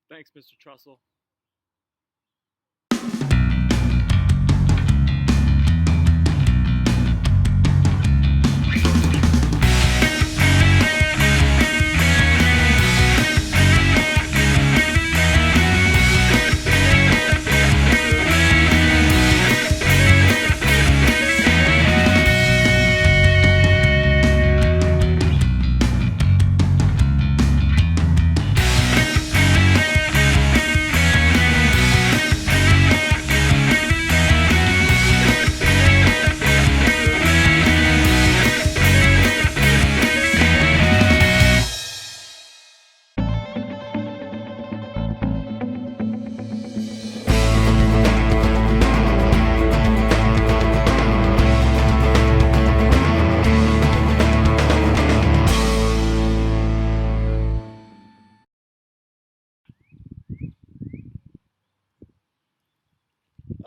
Thanks, Mr. Trussell.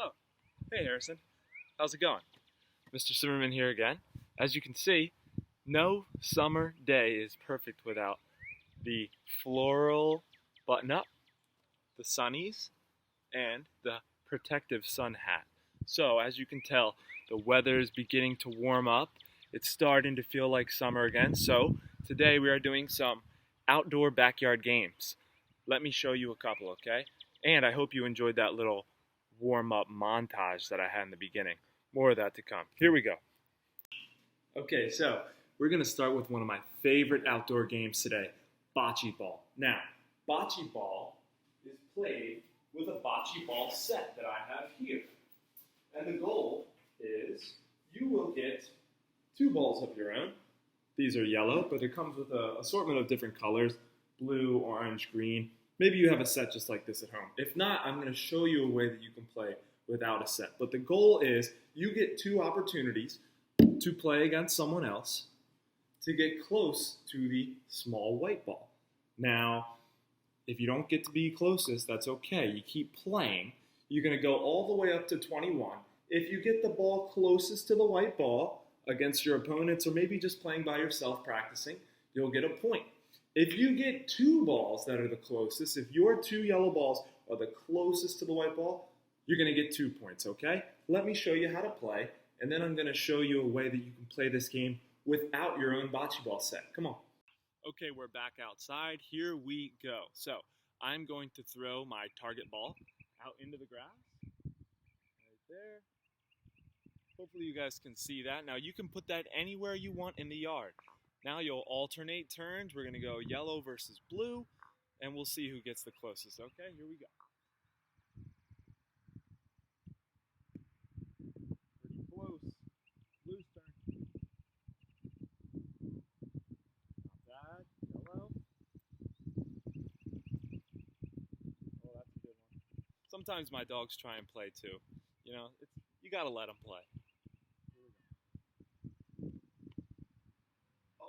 Oh, hey Harrison. How's it going? Mr. Simmerman here again. As you can see, no summer day is perfect without the floral button-up, the sunnies, and the protective sun hat. So, as you can tell, the weather is beginning to warm up. It's starting to feel like summer again. So, today we are doing some outdoor backyard games. Let me show you a couple, okay? And I hope you enjoyed that little warm-up montage that I had in the beginning. More of that to come. Here we go. Okay, so we're going to start with one of my favorite outdoor games today, bocce ball. Now, bocce ball is played with a bocce ball set that I have here. And the goal is you will get 2 balls of your own. These are yellow, but it comes with an assortment of different colors, blue, orange, green. Maybe you have a set just like this at home. If not, I'm going to show you a way that you can play without a set. But the goal is you get 2 opportunities to play against someone else to get close to the small white ball. Now, if you don't get to be closest, that's okay. You keep playing. You're going to go all the way up to 21. If you get the ball closest to the white ball against your opponents, or maybe just playing by yourself practicing, you'll get a point. If you get 2 balls that are the closest, if your 2 yellow balls are the closest to the white ball, you're going to get 2 points, okay? Let me show you how to play, and then I'm going to show you a way that you can play this game without your own bocce ball set. Come on. Okay, we're back outside. Here we go. So, I'm going to throw my target ball out into the grass. Right there. Hopefully you guys can see that. Now, you can put that anywhere you want in the yard. Now you'll alternate turns. We're going to go yellow versus blue, and we'll see who gets the closest. Okay, here we go. Pretty close. Blue's turn. Not bad. Yellow. Oh, that's a good one. Sometimes my dogs try and play too. You know, you got to let them play.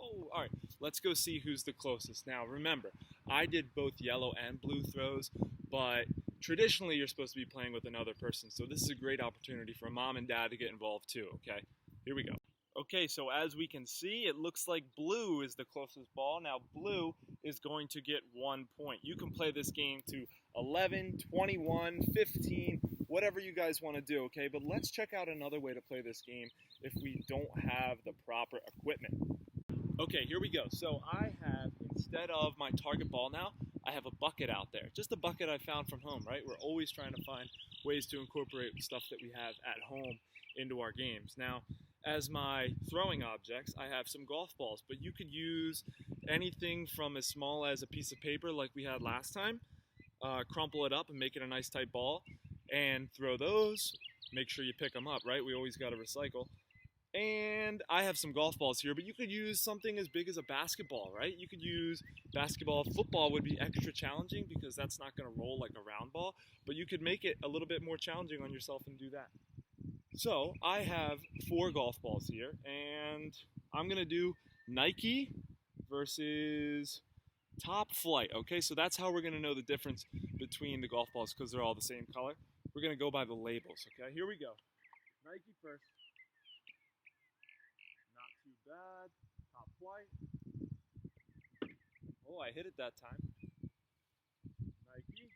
Oh, all right. Let's go see who's the closest. Now, remember, I did both yellow and blue throws, but traditionally you're supposed to be playing with another person, so this is a great opportunity for mom and dad to get involved too, okay? Here we go. Okay, so as we can see, it looks like blue is the closest ball. Now, blue is going to get 1 point. You can play this game to 11, 21, 15, whatever you guys want to do, okay? But let's check out another way to play this game if we don't have the proper equipment. Okay, here we go. So I have, instead of my target ball now, I have a bucket out there. Just a bucket I found from home, right? We're always trying to find ways to incorporate stuff that we have at home into our games. Now, as my throwing objects, I have some golf balls, but you could use anything from as small as a piece of paper like we had last time, crumple it up and make it a nice tight ball, and throw those. Make sure you pick them up, right? We always got to recycle. And I have some golf balls here, but you could use something as big as a basketball, right? You could use basketball. Football would be extra challenging because that's not going to roll like a round ball, but you could make it a little bit more challenging on yourself and do that. So I have 4 golf balls here, and I'm going to do Nike versus Top Flight, okay? So that's how we're going to know the difference between the golf balls because they're all the same color. We're going to go by the labels, okay? Here we go. Nike first. Not too bad. Top Flight. Oh, I hit it that time. Nike.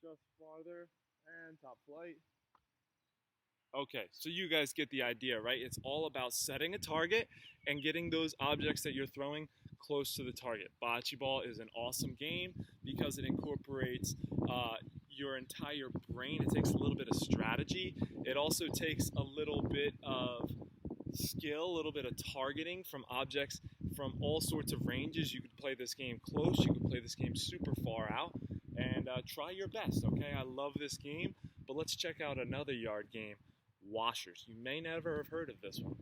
just farther, and top flight. Okay, so you guys get the idea, right? It's all about setting a target and getting those objects that you're throwing close to the target. Bocce ball is an awesome game because it incorporates your entire brain. It takes a little bit of strategy. It also takes a little bit of skill, a little bit of targeting from objects from all sorts of ranges. You could play this game close, you could play this game super far out, and try your best, okay? I love this game, but let's check out another yard game. Washers. You may never have heard of this one.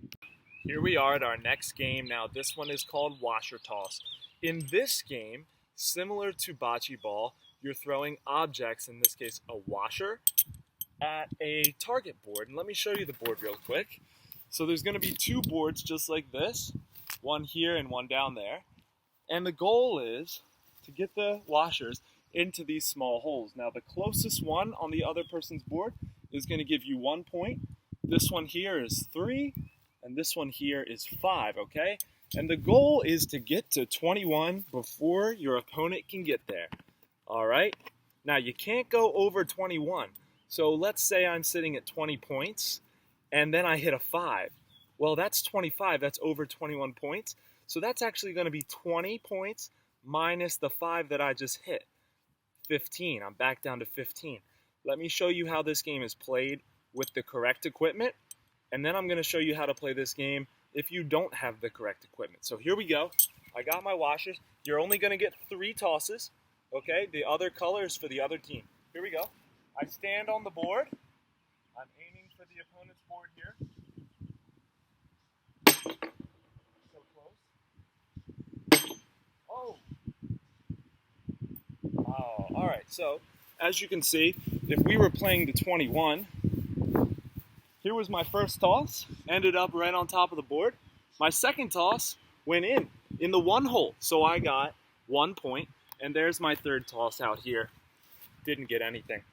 Here we are at our next game. Now this one is called Washer Toss. In this game, similar to Bocce Ball, you're throwing objects, in this case a washer, at a target board. And let me show you the board real quick. So there's going to be two boards just like this, one here and one down there. And the goal is to get the washers into these small holes. Now the closest one on the other person's board is going to give you 1 point. This one here is 3, and this one here is 5, okay? And the goal is to get to 21 before your opponent can get there, all right? Now, you can't go over 21. So let's say I'm sitting at 20 points, and then I hit a 5. Well, that's 25. That's over 21 points. So that's actually going to be 20 points minus the 5 that I just hit. 15. I'm back down to 15. Let me show you how this game is played with the correct equipment, and then I'm going to show you how to play this game if you don't have the correct equipment. So here we go. I got my washers. You're only going to get 3 tosses, okay? The other color is for the other team. Here we go. I stand on the board. I'm aiming for the opponent's board here. So close. Oh! Oh, all right. So, as you can see, if we were playing the 21, here was my first toss, ended up right on top of the board. My second toss went in the 1 hole, so I got 1 point, and there's my third toss out here. Didn't get anything.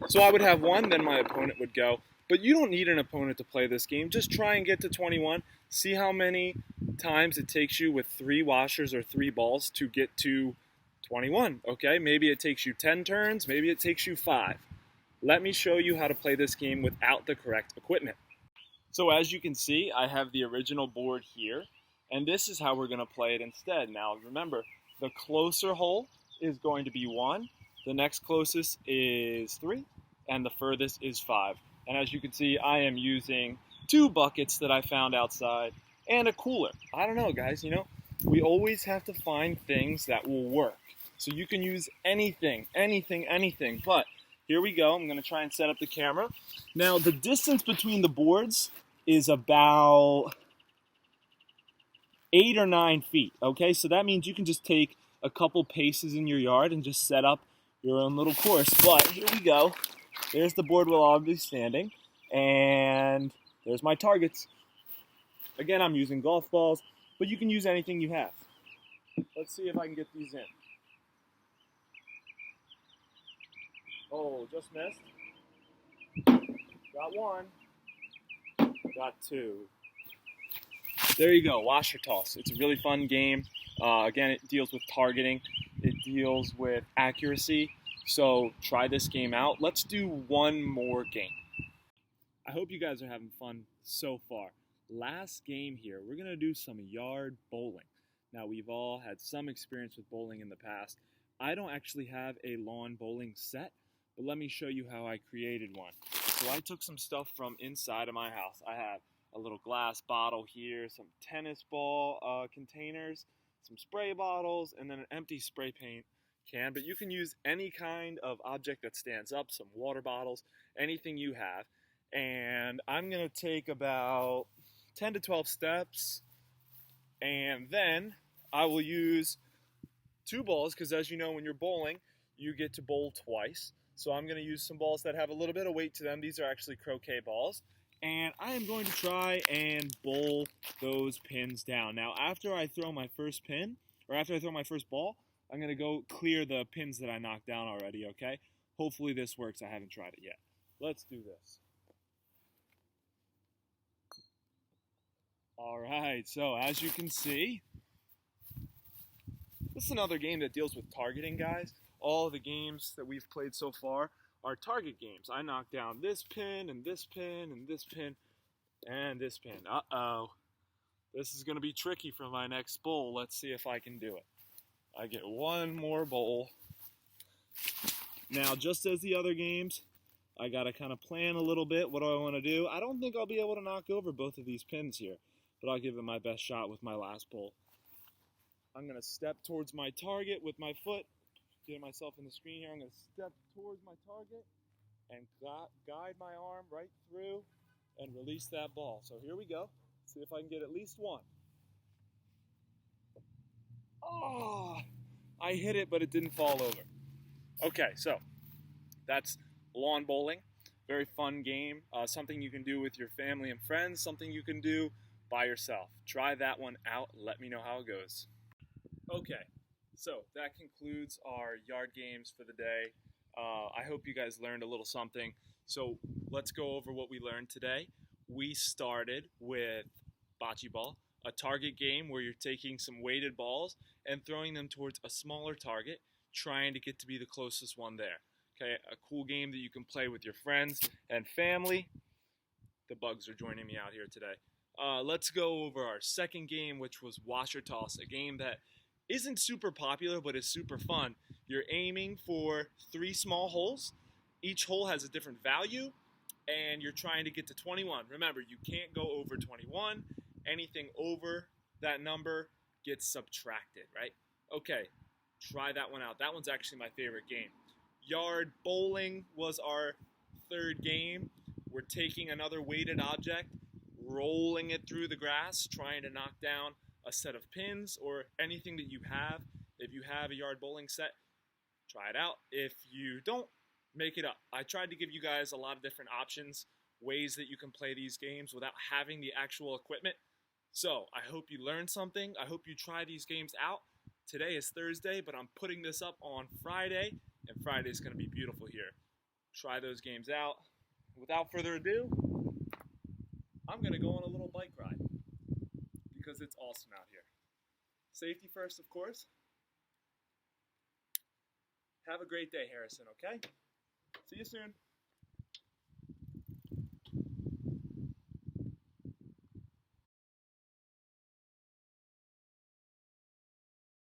So I would have 1, then my opponent would go. But you don't need an opponent to play this game. Just try and get to 21. See how many times it takes you with 3 washers or 3 balls to get to 21, okay? Maybe it takes you 10 turns, maybe it takes you 5. Let me show you how to play this game without the correct equipment. So as you can see, I have the original board here, and this is how we're going to play it instead. Now remember, the closer hole is going to be 1, the next closest is 3, and the furthest is 5. And as you can see, I am using 2 buckets that I found outside and a cooler. I don't know, guys, you know, we always have to find things that will work. So you can use anything, but here we go. I'm going to try and set up the camera. Now, the distance between the boards is about 8 or 9 feet, okay? So that means you can just take a couple paces in your yard and just set up your own little course. But here we go. There's the board where I'll be standing, and there's my targets. Again, I'm using golf balls, but you can use anything you have. Let's see if I can get these in. Oh, just missed. Got 1. Got 2. There you go, washer toss. It's a really fun game. Again, it deals with targeting. It deals with accuracy. So try this game out. Let's do one more game. I hope you guys are having fun so far. Last game here, we're going to do some yard bowling. Now, we've all had some experience with bowling in the past. I don't actually have a lawn bowling set, but let me show you how I created one. So I took some stuff from inside of my house. I have a little glass bottle here, some tennis ball containers, some spray bottles, and then an empty spray paint can. But you can use any kind of object that stands up, some water bottles, anything you have. And I'm going to take about 10 to 12 steps, and then I will use 2 balls, because as you know, when you're bowling, you get to bowl twice. So I'm going to use some balls that have a little bit of weight to them. These are actually croquet balls. And I am going to try and bowl those pins down. Now, after I throw my first pin, or after I throw my first ball, I'm going to go clear the pins that I knocked down already, okay? Hopefully this works. I haven't tried it yet. Let's do this. All right, so as you can see, this is another game that deals with targeting, guys. all the games that we've played so far are target games. I knocked down this pin and this pin and this pin and this pin. Uh-oh. This is going to be tricky for my next bowl. Let's see if I can do it. I get one more bowl. Now, just as the other games, I got to kind of plan a little bit. What do I want to do? I don't think I'll be able to knock over both of these pins here, but I'll give it my best shot with my last bowl. I'm going to step towards my target with my foot. Get myself in the screen here. I'm going to step towards my target and guide my arm right through and release that ball. So here we go. See if I can get at least one. Oh, I hit it, but it didn't fall over. Okay, so that's lawn bowling. Very fun game. Something you can do with your family and friends. Something you can do by yourself. Try that one out. Let me know how it goes. Okay, so that concludes our yard games for the day. I hope you guys learned a little something. So let's go over what we learned today. We started with bocce ball, a target game where you're taking some weighted balls and throwing them towards a smaller target, trying to get to be the closest one there. Okay, a cool game that you can play with your friends and family. The bugs are joining me out here today. Let's go over our second game, which was washer toss, a game that isn't super popular but is super fun. You're aiming for 3 small holes. Each hole has a different value, and you're trying to get to 21. Remember, you can't go over 21. Anything over that number gets subtracted, right? Okay, try that one out. That one's actually my favorite game. Yard bowling was our third game. We're taking another weighted object, rolling it through the grass, trying to knock down a set of pins or anything that you have. If you have a yard bowling set, try it out. If you don't, make it up. I tried to give you guys a lot of different options, ways that you can play these games without having the actual equipment. So I hope you learned something. I hope you try these games out. Today is Thursday, but I'm putting this up on Friday, and Friday is going to be beautiful here. Try those games out. Without further ado, I'm going to go on a little bike ride because it's awesome out here. Safety first, of course. Have a great day, Harrison, okay? See you soon.